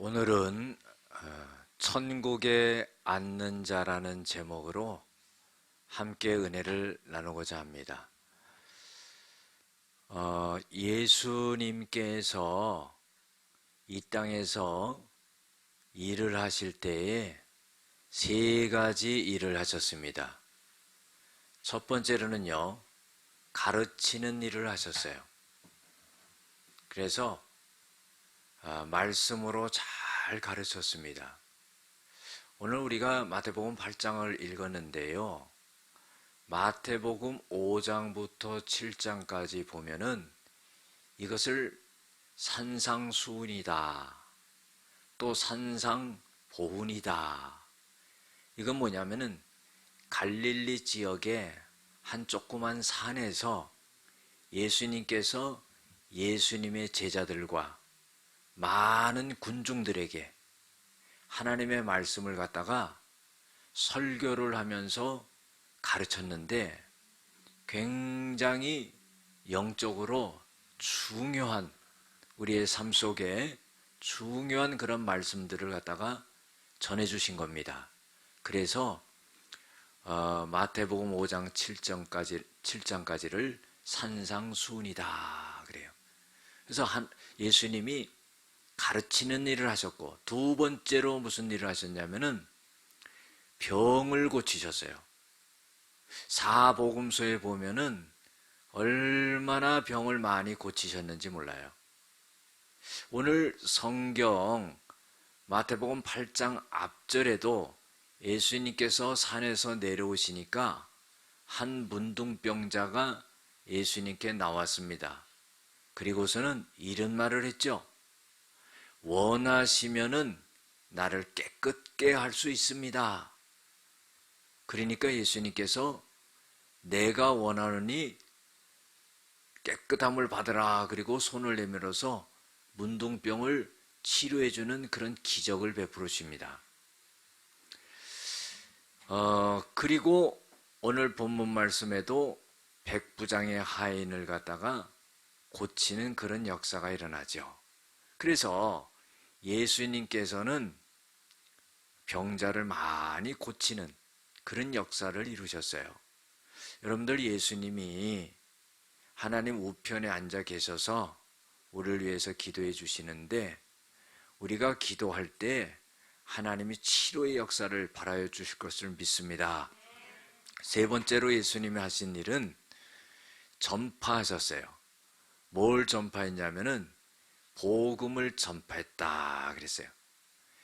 오늘은 천국에 앉는 자라는 제목으로 함께 은혜를 나누고자 합니다. 예수님께서 이 땅에서 일을 하실 때에 세 가지 일을 하셨습니다. 첫 번째로는요, 가르치는 일을 하셨어요. 그래서 말씀으로 잘 가르쳤습니다. 오늘 우리가 마태복음 8장을 읽었는데요. 마태복음 5장부터 7장까지 보면은 이것을 산상수훈이다, 또 산상보훈이다. 이건 뭐냐면은 갈릴리 지역의 한 조그만 산에서 예수님께서 예수님의 제자들과 많은 군중들에게 하나님의 말씀을 갖다가 설교를 하면서 가르쳤는데, 굉장히 영적으로 중요한, 우리의 삶 속에 중요한 그런 말씀들을 갖다가 전해주신 겁니다. 그래서 마태복음 5장 7장까지를 산상수훈이다 그래요. 그래서 예수님이 가르치는 일을 하셨고, 두 번째로 무슨 일을 하셨냐면은 병을 고치셨어요. 사복음서에 보면은 얼마나 병을 많이 고치셨는지 몰라요. 오늘 성경 마태복음 8장 앞절에도 예수님께서 산에서 내려오시니까 한 문둥병자가 예수님께 나왔습니다. 그리고서는 이런 말을 했죠. 원하시면은 나를 깨끗게 할 수 있습니다. 그러니까 예수님께서 내가 원하노니 깨끗함을 받으라, 그리고 손을 내밀어서 문둥병을 치료해주는 그런 기적을 베푸십니다. 그리고 오늘 본문 말씀에도 백부장의 하인을 갖다가 고치는 그런 역사가 일어나죠. 그래서 예수님께서는 병자를 많이 고치는 그런 역사를 이루셨어요. 여러분들, 예수님이 하나님 우편에 앉아 계셔서 우리를 위해서 기도해 주시는데, 우리가 기도할 때 하나님이 치료의 역사를 발하여 주실 것을 믿습니다. 세 번째로 예수님이 하신 일은 전파하셨어요. 뭘 전파했냐면은 복음을 전파했다 그랬어요.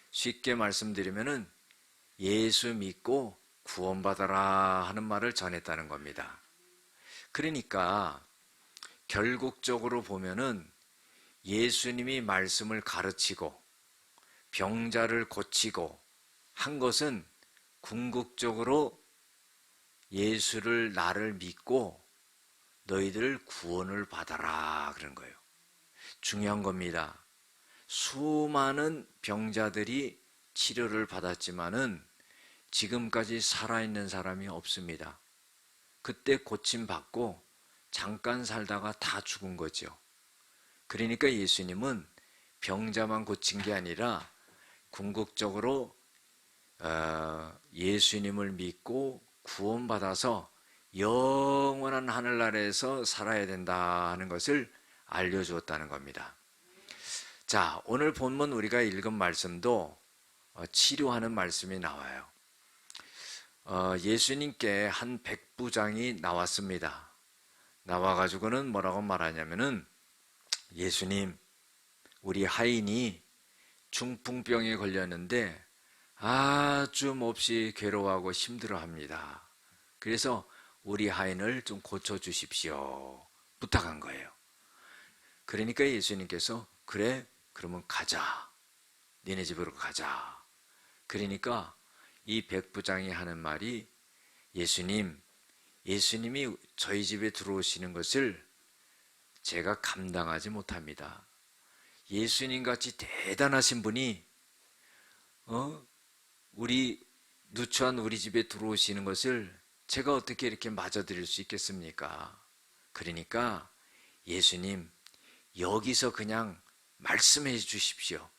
쉽게 말씀드리면은 예수 믿고 구원받아라 하는 말을 전했다는 겁니다. 그러니까 결국적으로 보면은 예수님이 말씀을 가르치고 병자를 고치고 한 것은 궁극적으로 예수를, 나를 믿고 너희들 구원을 받아라 그런 거예요. 중요한 겁니다. 수많은 병자들이 치료를 받았지만은 지금까지 살아있는 사람이 없습니다. 그때 고침받고 잠깐 살다가 다 죽은 거죠. 그러니까 예수님은 병자만 고친 게 아니라 궁극적으로 예수님을 믿고 구원받아서 영원한 하늘나라에서 살아야 된다 하는 것을 알려주었다는 겁니다. 자, 오늘 본문 우리가 읽은 말씀도 치료하는 말씀이 나와요. 예수님께 한 백부장이 나왔습니다. 나와가지고는 뭐라고 말하냐면은, 예수님, 우리 하인이 중풍병에 걸렸는데 아주 몹시 괴로워하고 힘들어합니다. 그래서 우리 하인을 좀 고쳐주십시오 부탁한 거예요. 그러니까 예수님께서 그래, 그러면 가자, 니네 집으로 가자. 그러니까 이 백부장이 하는 말이, 예수님이 저희 집에 들어오시는 것을 제가 감당하지 못합니다. 예수님같이 대단하신 분이 우리 누추한 우리 집에 들어오시는 것을 제가 어떻게 이렇게 맞아드릴 수 있겠습니까? 그러니까 예수님, 여기서 그냥 말씀해 주십시오.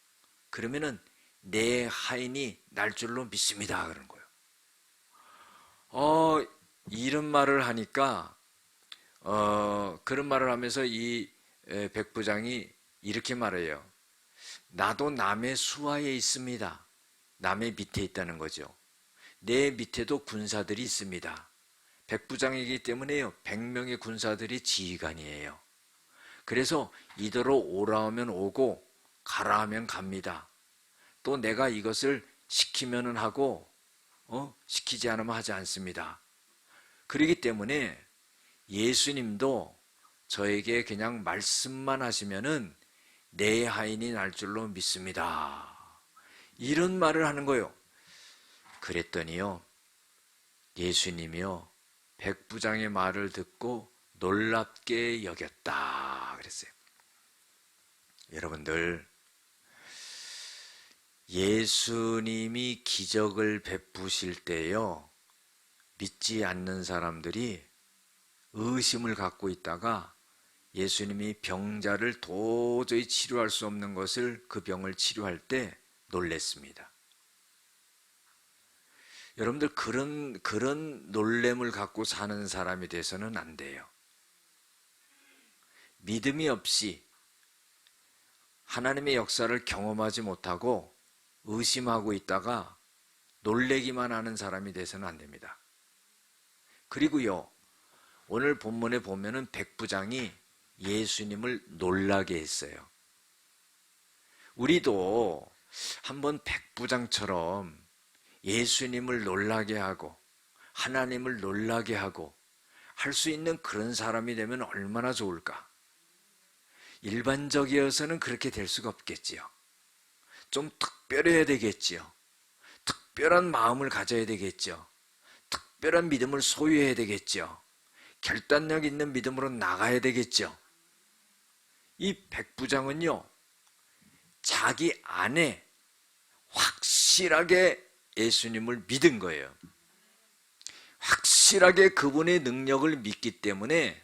그러면은 내 하인이 날 줄로 믿습니다. 그런 거예요. 이런 말을 하니까 그런 말을 하면서 이 백부장이 이렇게 말해요. 나도 남의 수하에 있습니다. 남의 밑에 있다는 거죠. 내 밑에도 군사들이 있습니다. 백부장이기 때문에요. 100명의 군사들이 지휘관이에요. 그래서 이대로 오라 하면 오고 가라 하면 갑니다. 또 내가 이것을 시키면은 하고 시키지 않으면 하지 않습니다. 그렇기 때문에 예수님도 저에게 그냥 말씀만 하시면은 내 하인이 날 줄로 믿습니다. 이런 말을 하는 거예요. 그랬더니요, 예수님이요, 백부장의 말을 듣고 놀랍게 여겼다 그랬어요. 여러분들, 예수님이 기적을 베푸실 때요, 믿지 않는 사람들이 의심을 갖고 있다가 예수님이 병자를 도저히 치료할 수 없는 것을, 그 병을 치료할 때 놀랬습니다. 여러분들, 그런 놀램을 갖고 사는 사람이 돼서는 안 돼요. 믿음이 없이 하나님의 역사를 경험하지 못하고 의심하고 있다가 놀래기만 하는 사람이 돼서는 안 됩니다. 그리고요, 오늘 본문에 보면은 백부장이 예수님을 놀라게 했어요. 우리도 한번 백부장처럼 예수님을 놀라게 하고 하나님을 놀라게 하고 할 수 있는 그런 사람이 되면 얼마나 좋을까? 일반적이어서는 그렇게 될 수가 없겠지요. 좀 특별해야 되겠지요. 특별한 마음을 가져야 되겠죠. 특별한 믿음을 소유해야 되겠죠. 결단력 있는 믿음으로 나가야 되겠죠. 이 백부장은요, 자기 안에 확실하게 예수님을 믿은 거예요. 확실하게 그분의 능력을 믿기 때문에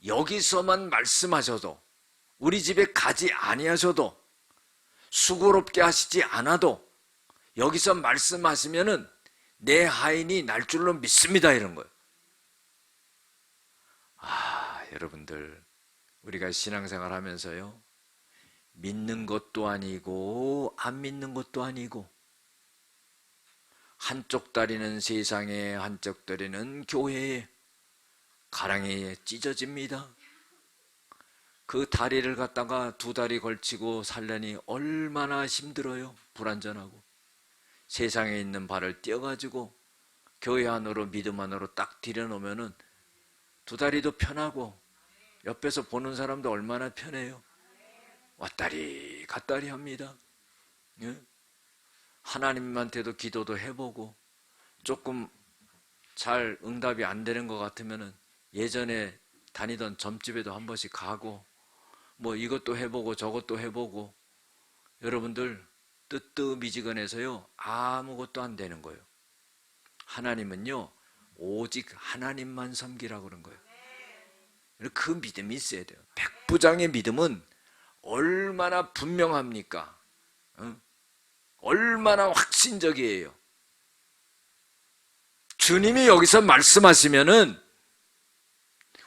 여기서만 말씀하셔도, 우리 집에 가지 아니하셔도, 수고롭게 하시지 않아도 여기서 말씀하시면은 내 하인이 날 줄로 믿습니다, 이런 거예요. 여러분들, 우리가 신앙생활 하면서요, 믿는 것도 아니고 안 믿는 것도 아니고, 한쪽 다리는 세상에 한쪽 다리는 교회에, 가랑이에 찢어집니다. 그 다리를 갖다가 두 다리 걸치고 살려니 얼마나 힘들어요. 불완전하고. 세상에 있는 발을 떼어가지고 교회 안으로, 믿음 안으로 딱 들여놓으면은 두 다리도 편하고 옆에서 보는 사람도 얼마나 편해요. 왔다리 갔다리 합니다. 예? 하나님한테도 기도도 해보고, 조금 잘 응답이 안 되는 것 같으면은 예전에 다니던 점집에도 한 번씩 가고, 뭐 이것도 해보고 저것도 해보고, 여러분들 뜨뜻미지근해서요 아무것도 안 되는 거예요. 하나님은요 오직 하나님만 섬기라고 그런 거예요. 그 믿음이 있어야 돼요. 백부장의 믿음은 얼마나 분명합니까? 얼마나 확신적이에요. 주님이 여기서 말씀하시면은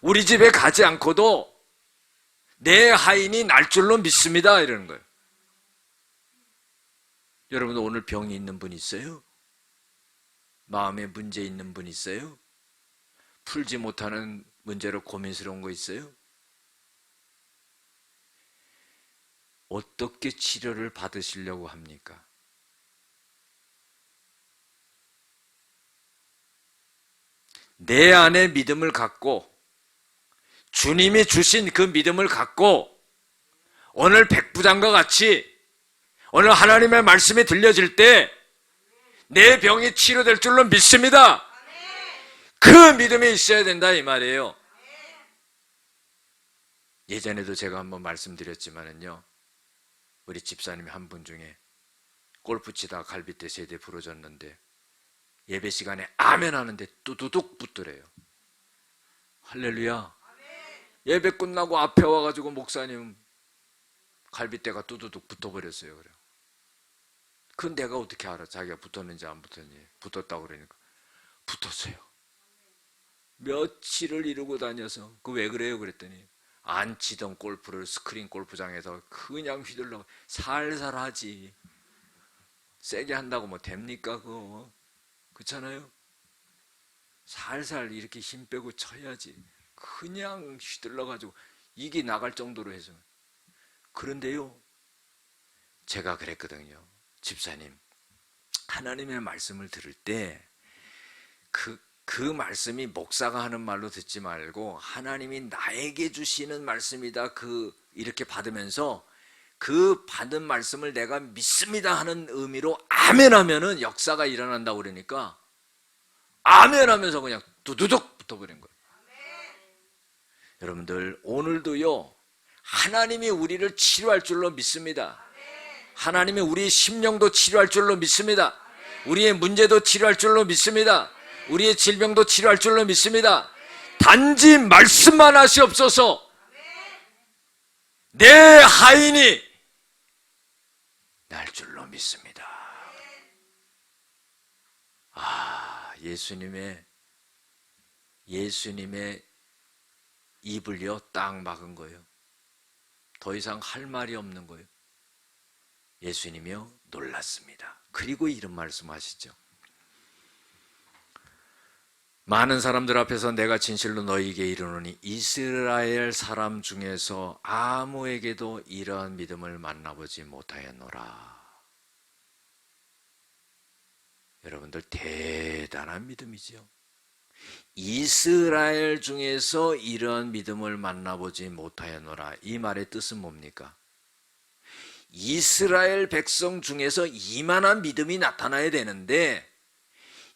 우리 집에 가지 않고도 내 하인이 날 줄로 믿습니다, 이러는 거예요. 여러분, 오늘 병이 있는 분 있어요? 마음에 문제 있는 분 있어요? 풀지 못하는 문제로 고민스러운 거 있어요? 어떻게 치료를 받으시려고 합니까? 내 안에 믿음을 갖고, 주님이 주신 그 믿음을 갖고, 오늘 백부장과 같이 오늘 하나님의 말씀이 들려질 때 내 병이 치료될 줄로 믿습니다. 그 믿음이 있어야 된다, 이 말이에요. 예전에도 제가 한번 말씀드렸지만은요, 우리 집사님 한 분 중에 골프 치다가 갈비뼈 3대 부러졌는데 예배 시간에 아멘 하는데 뚜두둑 붙더래요. 할렐루야. 예배 끝나고 앞에 와가지고 목사님 갈비뼈가 뚜두둑 붙어버렸어요. 그래요. 그건 내가 어떻게 알아? 자기가 붙었는지 안 붙었는지. 붙었다고 그러니까. 붙었어요. 며칠을 이러고 다녀서. 그 왜 그래요? 그랬더니 안 치던 골프를 스크린 골프장에서 그냥 휘둘러 살살 하지. 세게 한다고 뭐 됩니까? 그거 그렇잖아요. 살살 이렇게 힘 빼고 쳐야지. 그냥 휘둘러가지고 이게 나갈 정도로 해서. 그런데요, 제가 그랬거든요. 집사님, 하나님의 말씀을 들을 때 그 말씀이 목사가 하는 말로 듣지 말고 하나님이 나에게 주시는 말씀이다. 이렇게 받으면서 그 받은 말씀을 내가 믿습니다 하는 의미로 아멘 하면은 역사가 일어난다고 그러니까 아멘 하면서 그냥 두두둑 붙어버린 거예요. 여러분들, 오늘도요, 하나님이 우리를 치료할 줄로 믿습니다. 하나님이 우리의 심령도 치료할 줄로 믿습니다. 우리의 문제도 치료할 줄로 믿습니다. 우리의 질병도 치료할 줄로 믿습니다. 단지 말씀만 하시옵소서. 내 하인이 날 줄로 믿습니다. 예수님의 입을요 딱 막은 거예요. 더 이상 할 말이 없는 거예요. 예수님이요 놀랐습니다. 그리고 이런 말씀하시죠. 많은 사람들 앞에서 내가 진실로 너희에게 이르노니 이스라엘 사람 중에서 아무에게도 이러한 믿음을 만나보지 못하였노라. 여러분들, 대단한 믿음이죠. 이스라엘 중에서 이러한 믿음을 만나보지 못하였노라. 이 말의 뜻은 뭡니까? 이스라엘 백성 중에서 이만한 믿음이 나타나야 되는데,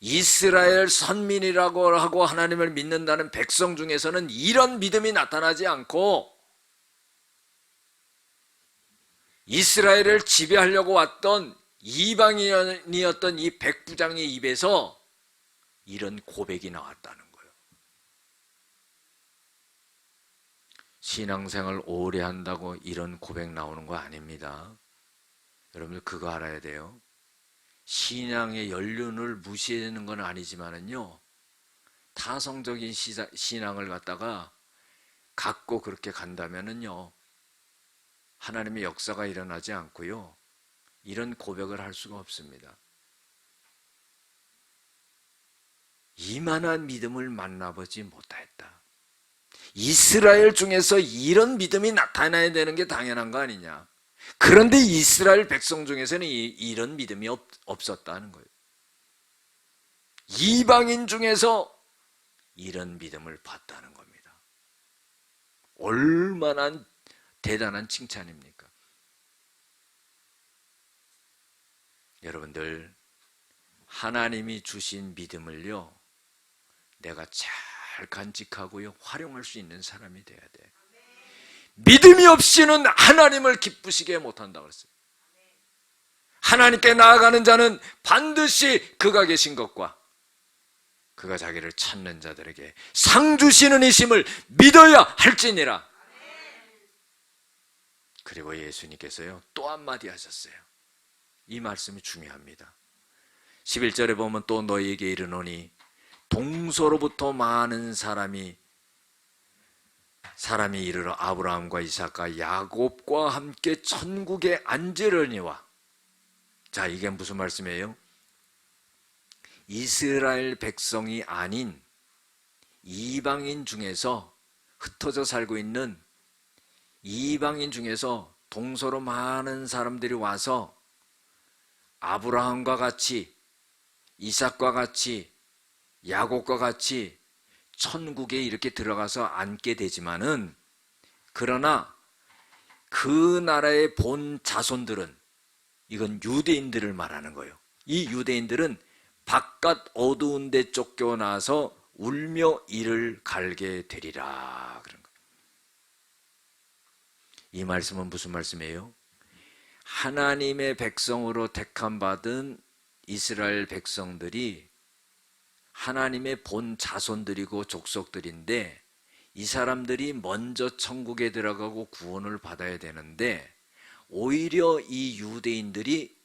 이스라엘 선민이라고 하고 하나님을 믿는다는 백성 중에서는 이런 믿음이 나타나지 않고 이스라엘을 지배하려고 왔던 이방인이었던 이 백부장의 입에서 이런 고백이 나왔다는 거예요. 신앙생활 오래 한다고 이런 고백 나오는 거 아닙니다. 여러분들 그거 알아야 돼요. 신앙의 연륜을 무시하는 건 아니지만은요, 타성적인 신앙을 갖고 그렇게 간다면은요, 하나님의 역사가 일어나지 않고요, 이런 고백을 할 수가 없습니다. 이만한 믿음을 만나보지 못하였다. 이스라엘 중에서 이런 믿음이 나타나야 되는 게 당연한 거 아니냐. 그런데 이스라엘 백성 중에서는 이런 믿음이 없었다는 거예요. 이방인 중에서 이런 믿음을 봤다는 겁니다. 얼마나 대단한 칭찬입니까? 여러분들, 하나님이 주신 믿음을요, 내가 잘 간직하고요, 활용할 수 있는 사람이 돼야 돼. 믿음이 없이는 하나님을 기쁘시게 못한다고 그랬어요. 하나님께 나아가는 자는 반드시 그가 계신 것과 그가 자기를 찾는 자들에게 상 주시는 이심을 믿어야 할지니라. 그리고 예수님께서요 또 한마디 하셨어요. 이 말씀이 중요합니다. 11절에 보면 또 너희에게 이르노니 동서로부터 많은 사람이 이르러 아브라함과 이삭과 야곱과 함께 천국에 앉으려니와. 자, 이게 무슨 말씀이에요? 이스라엘 백성이 아닌 이방인 중에서, 흩어져 살고 있는 이방인 중에서 동서로 많은 사람들이 와서 아브라함과 같이, 이삭과 같이, 야곱과 같이 천국에 이렇게 들어가서 앉게 되지만은, 그러나 그 나라의 본 자손들은, 이건 유대인들을 말하는 거예요. 이 유대인들은 바깥 어두운 데 쫓겨나서 울며 이를 갈게 되리라. 그런 거예요. 이 말씀은 무슨 말씀이에요? 하나님의 백성으로 택함 받은 이스라엘 백성들이 하나님의 본 자손들이고 족속들인데, 이 사람들이 먼저 천국에 들어가고 구원을 받아야 되는데, 오히려 이 유대인들이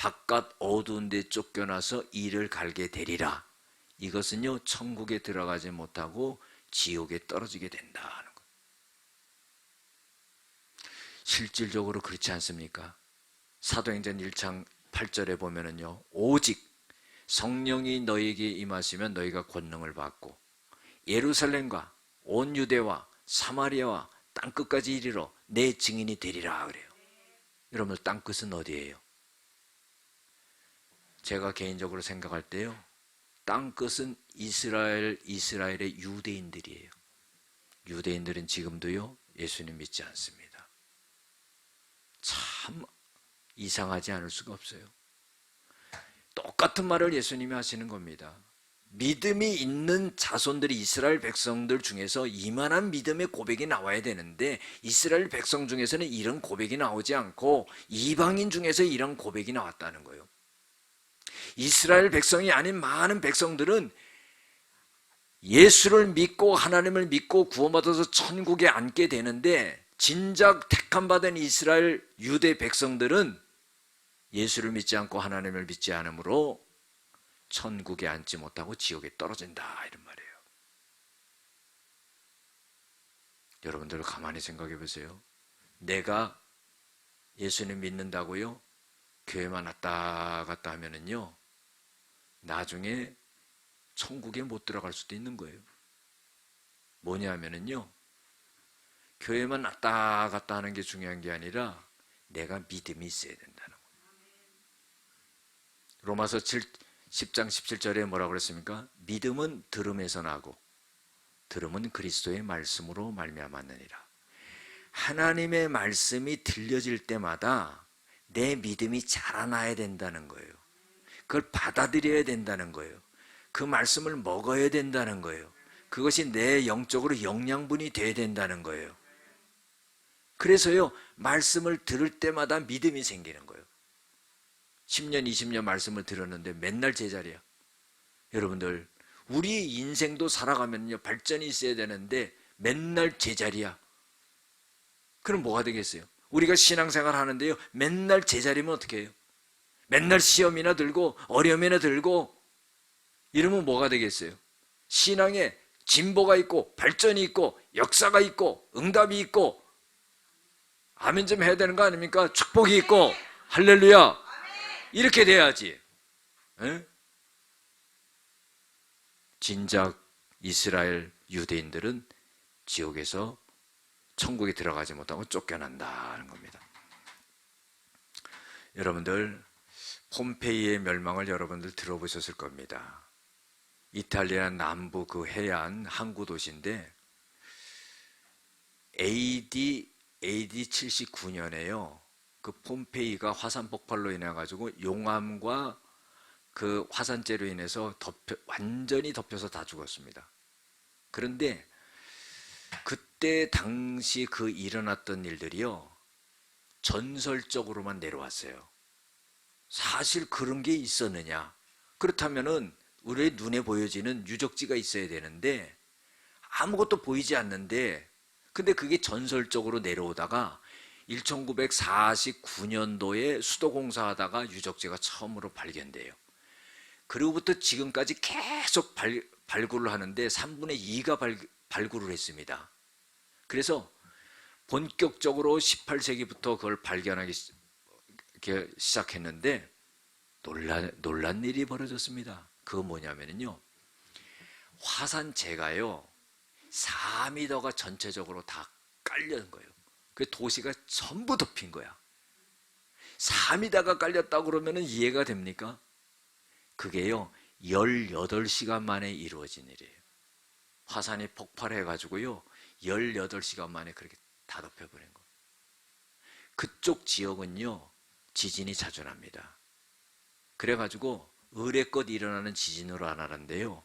바깥 어두운 데 쫓겨나서 이를 갈게 되리라. 이것은요, 천국에 들어가지 못하고 지옥에 떨어지게 된다는 것. 실질적으로 그렇지 않습니까? 사도행전 1장 8절에 보면은요, 오직 성령이 너희에게 임하시면 너희가 권능을 받고 예루살렘과 온 유대와 사마리아와 땅끝까지 이르러 내 증인이 되리라 그래요. 여러분들 땅끝은 어디예요? 제가 개인적으로 생각할 때요, 땅끝은 이스라엘의 유대인들이에요. 유대인들은 지금도요, 예수님 믿지 않습니다. 참 이상하지 않을 수가 없어요. 똑같은 말을 예수님이 하시는 겁니다. 믿음이 있는 자손들이, 이스라엘 백성들 중에서 이만한 믿음의 고백이 나와야 되는데 이스라엘 백성 중에서는 이런 고백이 나오지 않고 이방인 중에서 이런 고백이 나왔다는 거예요. 이스라엘 백성이 아닌 많은 백성들은 예수를 믿고 하나님을 믿고 구원받아서 천국에 앉게 되는데, 진작 택함받은 이스라엘 유대 백성들은 예수를 믿지 않고 하나님을 믿지 않으므로 천국에 앉지 못하고 지옥에 떨어진다, 이런 말이에요. 여러분들 가만히 생각해 보세요. 내가 예수님 믿는다고요, 교회만 왔다 갔다 하면은요, 나중에 천국에 못 들어갈 수도 있는 거예요. 뭐냐 하면은요, 교회만 왔다 갔다 하는 게 중요한 게 아니라 내가 믿음이 있어야 된다는 거예요. 로마서 10장 17절에 뭐라고 그랬습니까? 믿음은 들음에서 나고 들음은 그리스도의 말씀으로 말미암았느니라. 하나님의 말씀이 들려질 때마다 내 믿음이 자라나야 된다는 거예요. 그걸 받아들여야 된다는 거예요. 그 말씀을 먹어야 된다는 거예요. 그것이 내 영적으로 영양분이 돼야 된다는 거예요. 그래서요, 말씀을 들을 때마다 믿음이 생기는 거예요. 10년, 20년 말씀을 들었는데 맨날 제자리야. 여러분들, 우리 인생도 살아가면요, 발전이 있어야 되는데 맨날 제자리야. 그럼 뭐가 되겠어요? 우리가 신앙생활 하는데요, 맨날 제자리면 어떻게 해요? 맨날 시험이나 들고 어려움이나 들고 이러면 뭐가 되겠어요? 신앙에 진보가 있고 발전이 있고 역사가 있고 응답이 있고 아멘 좀 해야 되는 거 아닙니까? 축복이 있고 할렐루야, 이렇게 돼야지. 에? 진작 이스라엘 유대인들은 지옥에서 천국에 들어가지 못하고 쫓겨난다는 겁니다. 여러분들, 폼페이의 멸망을 여러분들 들어보셨을 겁니다. 이탈리아 남부 그 해안 항구 도시인데 AD 79년에요. 그 폼페이가 화산 폭발로 인해 가지고 용암과 그 화산재로 인해서 완전히 덮여서 다 죽었습니다. 그런데 그때 당시 그 일어났던 일들이요, 전설적으로만 내려왔어요. 사실 그런 게 있었느냐? 그렇다면은 우리의 눈에 보여지는 유적지가 있어야 되는데 아무것도 보이지 않는데, 근데 그게 전설적으로 내려오다가 1949년도에 수도공사하다가 유적지가 처음으로 발견돼요. 그리고부터 지금까지 계속 발굴을 하는데 3분의 2가 발굴을 했습니다. 그래서 본격적으로 18세기부터 그걸 발견하기 시작했는데 놀란 일이 벌어졌습니다. 그거 뭐냐면요, 화산재가요 4m가 전체적으로 다 깔려는 거예요. 그 도시가 전부 덮인 거야. 4m가 깔렸다고 그러면 이해가 됩니까? 그게요 18시간 만에 이루어진 일이에요. 화산이 폭발해가지고요 18시간 만에 그렇게 다 덮여버린 거예요. 그쪽 지역은요 지진이 자주 납니다. 그래가지고 의례껏 일어나는 지진으로 안 하는데요,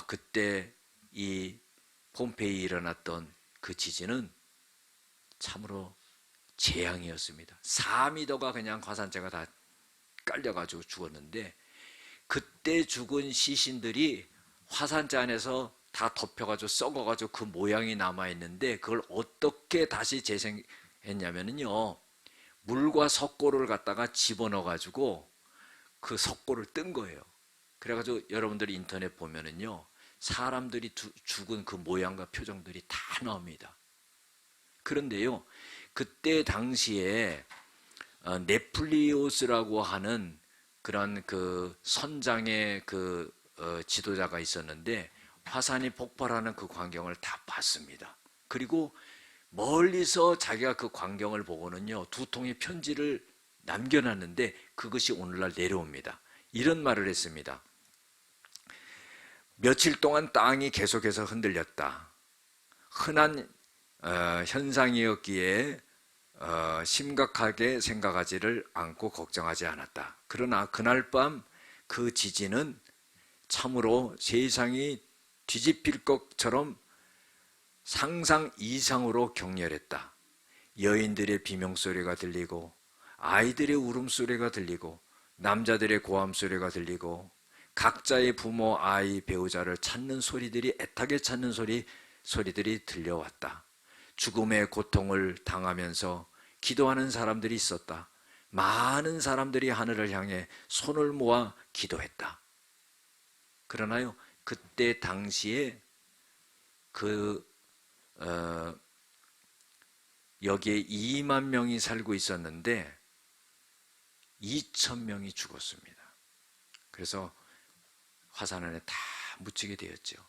그때 이 폼페이에 일어났던 그 지진은 참으로 재앙이었습니다. 4m가 그냥 화산재가 다 깔려가지고 죽었는데, 그때 죽은 시신들이 화산재 안에서 다 덮여가지고 썩어가지고 그 모양이 남아있는데, 그걸 어떻게 다시 재생했냐면요, 물과 석고를 갖다가 집어넣어 가지고 그 석고를 뜬 거예요. 그래가지고 여러분들이 인터넷 보면은요, 사람들이 죽은 그 모양과 표정들이 다 나옵니다. 그런데요, 그때 당시에 네플리오스라고 하는 그런 그 선장의 그 지도자가 있었는데, 화산이 폭발하는 그 광경을 다 봤습니다. 그리고 멀리서 자기가 그 광경을 보고는요, 2통의 편지를 남겨놨는데 그것이 오늘날 내려옵니다. 이런 말을 했습니다. 며칠 동안 땅이 계속해서 흔들렸다. 흔한 현상이었기에 심각하게 생각하지를 않고 걱정하지 않았다. 그러나 그날 밤 그 지진은 참으로 세상이 뒤집힐 것처럼 상상 이상으로 격렬했다. 여인들의 비명소리가 들리고, 아이들의 울음소리가 들리고, 남자들의 고함소리가 들리고, 각자의 부모, 아이, 배우자를 찾는 소리들이, 애타게 찾는 소리들이 들려왔다. 죽음의 고통을 당하면서 기도하는 사람들이 있었다. 많은 사람들이 하늘을 향해 손을 모아 기도했다. 그러나요, 그때 당시에 여기에 2만 명이 살고 있었는데 2천 명이 죽었습니다. 그래서 화산 안에 다 묻히게 되었죠.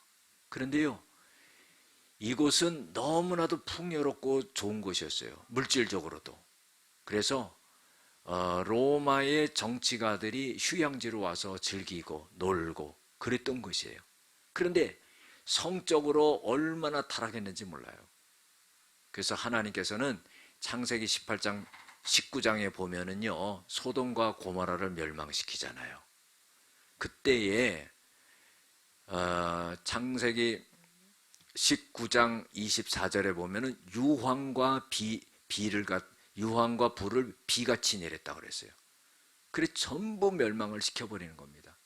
그런데요, 이곳은 너무나도 풍요롭고 좋은 곳이었어요. 물질적으로도. 그래서 로마의 정치가들이 휴양지로 와서 즐기고 놀고 그랬던 곳이에요. 그런데 성적으로 얼마나 타락했는지 몰라요. 그래서 하나님께서는 창세기 18장 19장에 보면은요, 소돔과 고모라를 멸망시키잖아요. 그때에 창세기 19장 24절에 보면은 유황과 불을 비같이 내렸다고 그랬어요. 그래 전부 멸망을 시켜버리는 겁니다.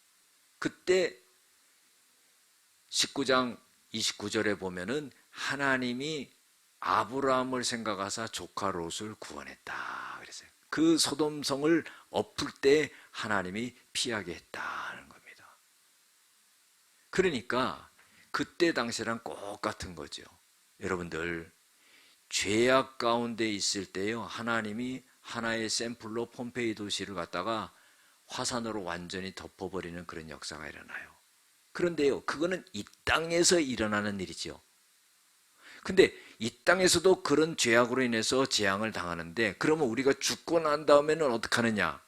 그때 19장 29절에 보면은 하나님이 아브라함을 생각하사 조카 롯을 구원했다 그랬어요. 그 소돔성을 엎을 때 하나님이 피하게 했다는 겁니다. 그러니까 그때 당시랑 똑같은 거죠. 여러분들, 죄악 가운데 있을 때요, 하나님이 하나의 샘플로 폼페이 도시를 갖다가 화산으로 완전히 덮어버리는 그런 역사가 일어나요. 그런데요, 그거는 이 땅에서 일어나는 일이죠. 근데 이 땅에서도 그런 죄악으로 인해서 재앙을 당하는데, 그러면 우리가 죽고 난 다음에는 어떻게 하느냐?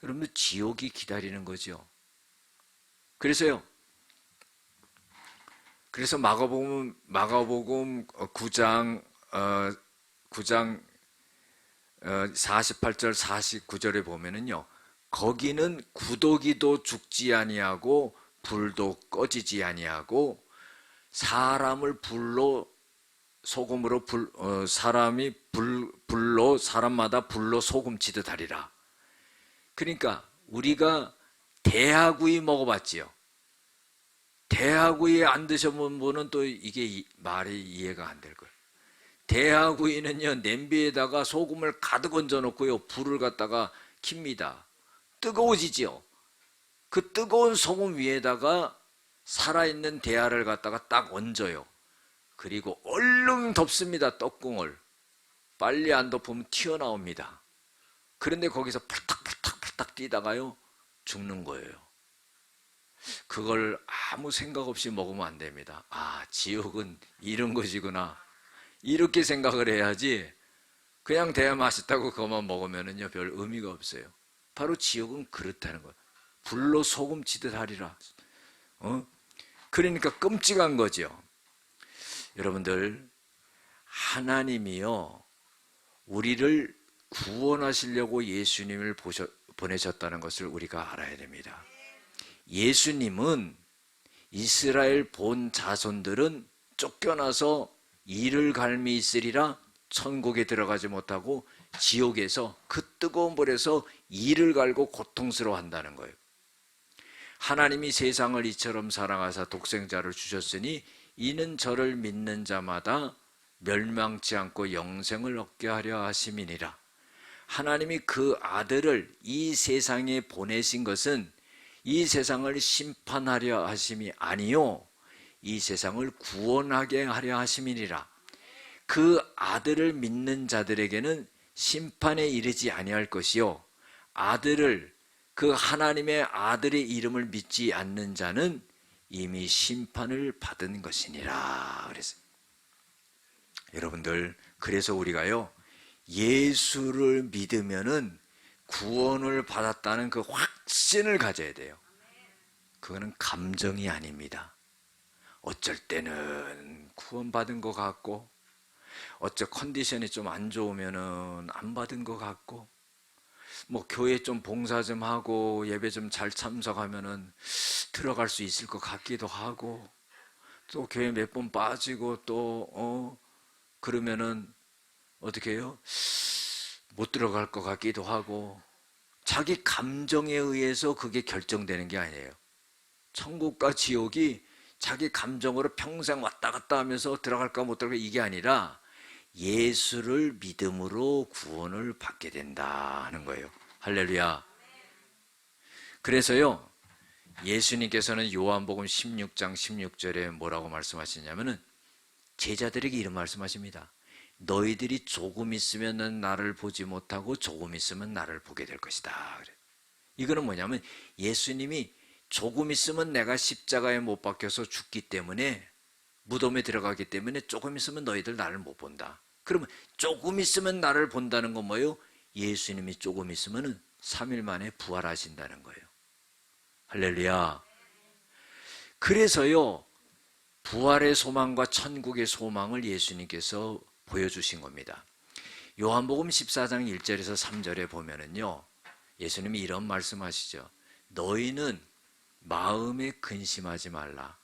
여러분들, 지옥이 기다리는 거죠. 그래서 마가복음 9장 48절 49절에 보면은요, 거기는 구더기도 죽지 아니하고 불도 꺼지지 아니하고 사람을 사람마다 불로 소금치듯 하리라. 그러니까 우리가 대하구이 먹어봤지요. 대하구이 안 드셔본 분은 또 이게 말이 이해가 안 될 거예요. 대하구이는요, 냄비에다가 소금을 가득 얹어 놓고요, 불을 갖다가 킵니다. 뜨거워지지요. 그 뜨거운 소금 위에다가 살아있는 대하를 갖다가 딱 얹어요. 그리고 얼른 덮습니다. 떡궁을. 빨리 안 덮으면 튀어나옵니다. 그런데 거기서 풀탁 뛰다가요, 죽는 거예요. 그걸 아무 생각 없이 먹으면 안 됩니다. 아, 지옥은 이런 것이구나, 이렇게 생각을 해야지, 그냥 대하 맛있다고 그것만 먹으면은요, 별 의미가 없어요. 바로 지옥은 그렇다는 거예요. 불로 소금 치듯 하리라. 그러니까 끔찍한 거죠. 여러분들, 하나님이요, 우리를 구원하시려고 예수님을 보내셨다는 것을 우리가 알아야 됩니다. 예수님은 이스라엘 본 자손들은 쫓겨나서 이를 갈미 있으리라 천국에 들어가지 못하고 지옥에서, 그 뜨거운 불에서 이를 갈고 고통스러워 한다는 거예요. 하나님이 세상을 이처럼 사랑하사 독생자를 주셨으니 이는 저를 믿는 자마다 멸망치 않고 영생을 얻게 하려 하심이니라. 하나님이 그 아들을 이 세상에 보내신 것은 이 세상을 심판하려 하심이 아니요 이 세상을 구원하게 하려 하심이니라. 그 아들을 믿는 자들에게는 심판에 이르지 아니할 것이요 아들을 그 하나님의 아들의 이름을 믿지 않는 자는 이미 심판을 받은 것이니라 그랬어요. 여러분들, 그래서 우리가요 예수를 믿으면은 구원을 받았다는 그 확신을 가져야 돼요. 그거는 감정이 아닙니다. 어쩔 때는 구원받은 것 같고 어쩔 컨디션이 좀 안 좋으면은 안 받은 것 같고 뭐 교회 좀 봉사 좀 하고 예배 좀 잘 참석하면은 들어갈 수 있을 것 같기도 하고 또 교회 몇 번 빠지고 또 그러면은 어떻게 해요? 못 들어갈 것 같기도 하고 자기 감정에 의해서 그게 결정되는 게 아니에요. 천국과 지옥이 자기 감정으로 평생 왔다 갔다 하면서 들어갈까 못 들어갈까 이게 아니라 예수를 믿음으로 구원을 받게 된다 하는 거예요. 할렐루야. 그래서요 예수님께서는 요한복음 16장 16절에 뭐라고 말씀하시냐면은 제자들에게 이런 말씀하십니다. 너희들이 조금 있으면 나를 보지 못하고 조금 있으면 나를 보게 될 것이다. 그래. 이거는 뭐냐면 예수님이 조금 있으면 내가 십자가에 못 박혀서 죽기 때문에 무덤에 들어가기 때문에 조금 있으면 너희들 나를 못 본다. 그러면 조금 있으면 나를 본다는 건 뭐예요? 예수님이 조금 있으면 3일 만에 부활하신다는 거예요. 할렐루야. 그래서요 부활의 소망과 천국의 소망을 예수님께서 보여주신 겁니다. 요한복음 14장 1절에서 3절에 보면은요 예수님이 이런 말씀하시죠. 너희는 마음에 근심하지 말라.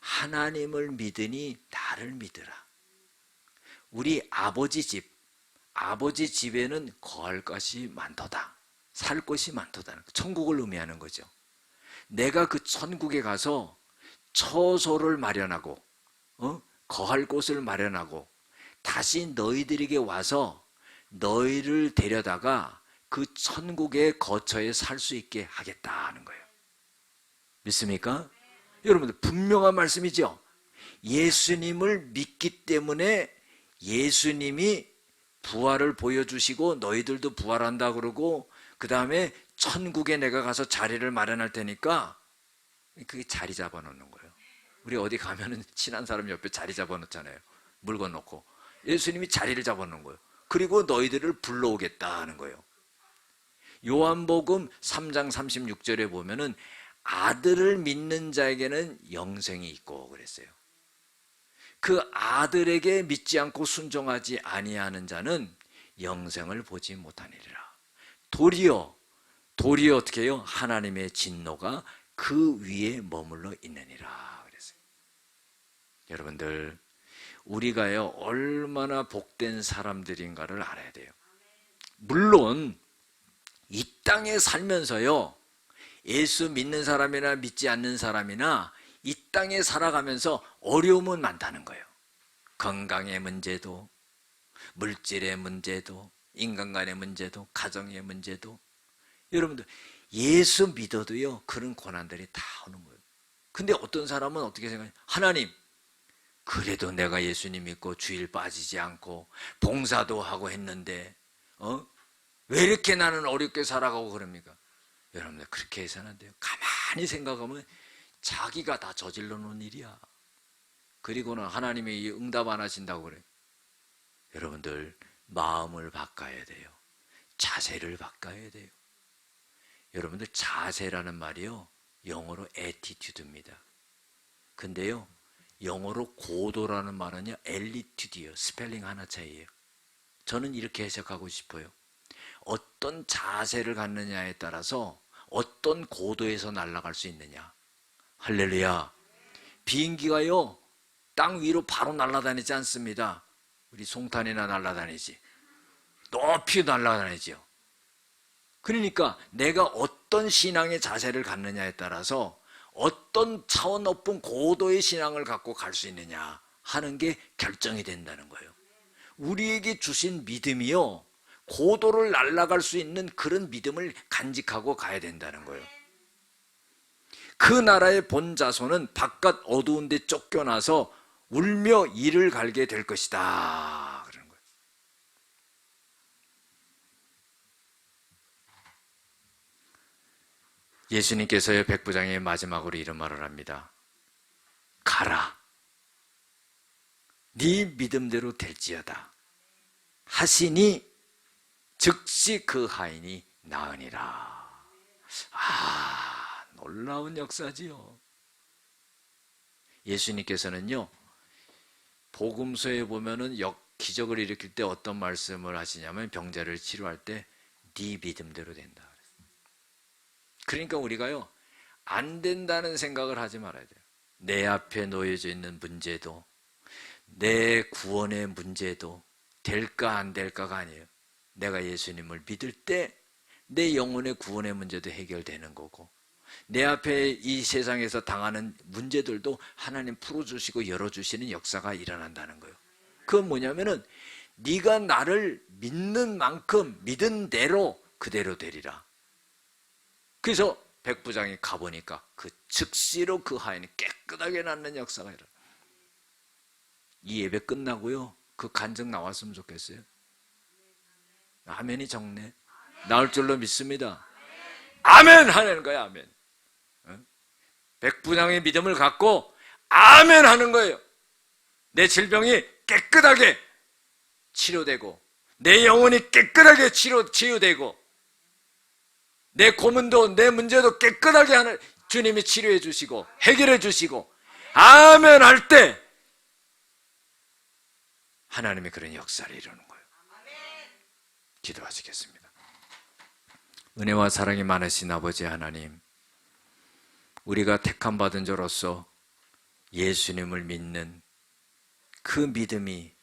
하나님을 믿으니 나를 믿으라. 우리 아버지 집에는 거할 것이 많도다. 살 것이 많도다. 천국을 의미하는 거죠. 내가 그 천국에 가서 처소를 마련하고 거할 곳을 마련하고 다시 너희들에게 와서 너희를 데려다가 그 천국의 거처에 살 수 있게 하겠다 하는 거예요. 믿습니까? 여러분들 분명한 말씀이죠. 예수님을 믿기 때문에 예수님이 부활을 보여주시고 너희들도 부활한다 그러고 그 다음에 천국에 내가 가서 자리를 마련할 테니까 그게 자리 잡아놓는 거예요. 우리 어디 가면은 친한 사람 옆에 자리 잡아놓잖아요. 물건 놓고 예수님이 자리를 잡아놓는 거예요. 그리고 너희들을 불러오겠다 하는 거예요. 요한복음 3장 36절에 보면은 아들을 믿는 자에게는 영생이 있고 그랬어요. 그 아들에게 믿지 않고 순종하지 아니하는 자는 영생을 보지 못하니라. 도리어 어떻게 해요? 하나님의 진노가 그 위에 머물러 있느니라 그랬어요. 여러분들 우리가요 얼마나 복된 사람들인가를 알아야 돼요. 물론 이 땅에 살면서요 예수 믿는 사람이나 믿지 않는 사람이나 이 땅에 살아가면서 어려움은 많다는 거예요. 건강의 문제도 물질의 문제도 인간간의 문제도 가정의 문제도 여러분들 예수 믿어도요 그런 고난들이 다 오는 거예요. 근데 어떤 사람은 어떻게 생각해요? 하나님 그래도 내가 예수님 믿고 주일 빠지지 않고 봉사도 하고 했는데 왜 이렇게 나는 어렵게 살아가고 그럽니까? 여러분들 그렇게 해서는 안 돼요. 가만히 생각하면 자기가 다 저질러 놓은 일이야. 그리고는 하나님이 응답 안 하신다고 그래요. 여러분들 마음을 바꿔야 돼요. 자세를 바꿔야 돼요. 여러분들 자세라는 말이요 영어로 attitude입니다. 근데요 영어로 고도라는 말은요 altitude예요. 스펠링 하나 차이예요. 저는 이렇게 해석하고 싶어요. 어떤 자세를 갖느냐에 따라서 어떤 고도에서 날아갈 수 있느냐. 할렐루야. 비행기가요 땅 위로 바로 날아다니지 않습니다. 우리 송탄이나 날아다니지. 높이 날아다니죠. 그러니까 내가 어떤 신앙의 자세를 갖느냐에 따라서 어떤 차원 높은 고도의 신앙을 갖고 갈 수 있느냐 하는 게 결정이 된다는 거예요. 우리에게 주신 믿음이요 고도를 날아갈 수 있는 그런 믿음을 간직하고 가야 된다는 거예요. 그 나라의 본 자손은 바깥 어두운 데 쫓겨나서 울며 이를 갈게 될 것이다, 그러는 거예요. 예수님께서의 백부장의 마지막으로 이런 말을 합니다. 가라, 네 믿음대로 될지어다 하시니 즉시 그 하인이 나으니라. 놀라운 역사지요. 예수님께서는요, 복음서에 보면은 기적을 일으킬 때 어떤 말씀을 하시냐면 병자를 치료할 때 네 믿음대로 된다. 그러니까 우리가요, 안 된다는 생각을 하지 말아야 돼요. 내 앞에 놓여져 있는 문제도, 내 구원의 문제도 될까 안 될까가 아니에요. 내가 예수님을 믿을 때 내 영혼의 구원의 문제도 해결되는 거고, 내 앞에 이 세상에서 당하는 문제들도 하나님 풀어주시고 열어주시는 역사가 일어난다는 거예요. 그건 뭐냐면은 네가 나를 믿는 만큼 믿은 대로 그대로 되리라. 그래서 백부장이 가보니까 그 즉시로 그 하인이 깨끗하게 낫는 역사가 일어나. 이 예배 끝나고요, 그 간증 나왔으면 좋겠어요. 아멘이 적네. 나올 줄로 믿습니다. 아멘 하는 거야. 아멘. 백부장의 믿음을 갖고 아멘 하는 거예요. 내 질병이 깨끗하게 치료되고, 내 영혼이 깨끗하게 치유되고, 내 고문도 내 문제도 깨끗하게 하는 주님이 치료해 주시고 해결해 주시고, 아멘 할 때 하나님의 그런 역사를 이루는 거예요. 기도하시겠습니다. 은혜와 사랑이 많으신 아버지 하나님, 우리가 택함 받은 자로서 예수님을 믿는 그 믿음이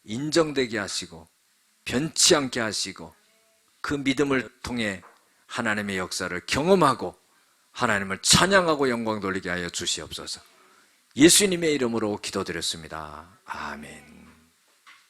인정되게 하시고 변치 않게 하시고, 그 믿음을 통해 하나님의 역사를 경험하고 하나님을 찬양하고 영광 돌리게 하여 주시옵소서. 예수님의 이름으로 기도드렸습니다. 아멘.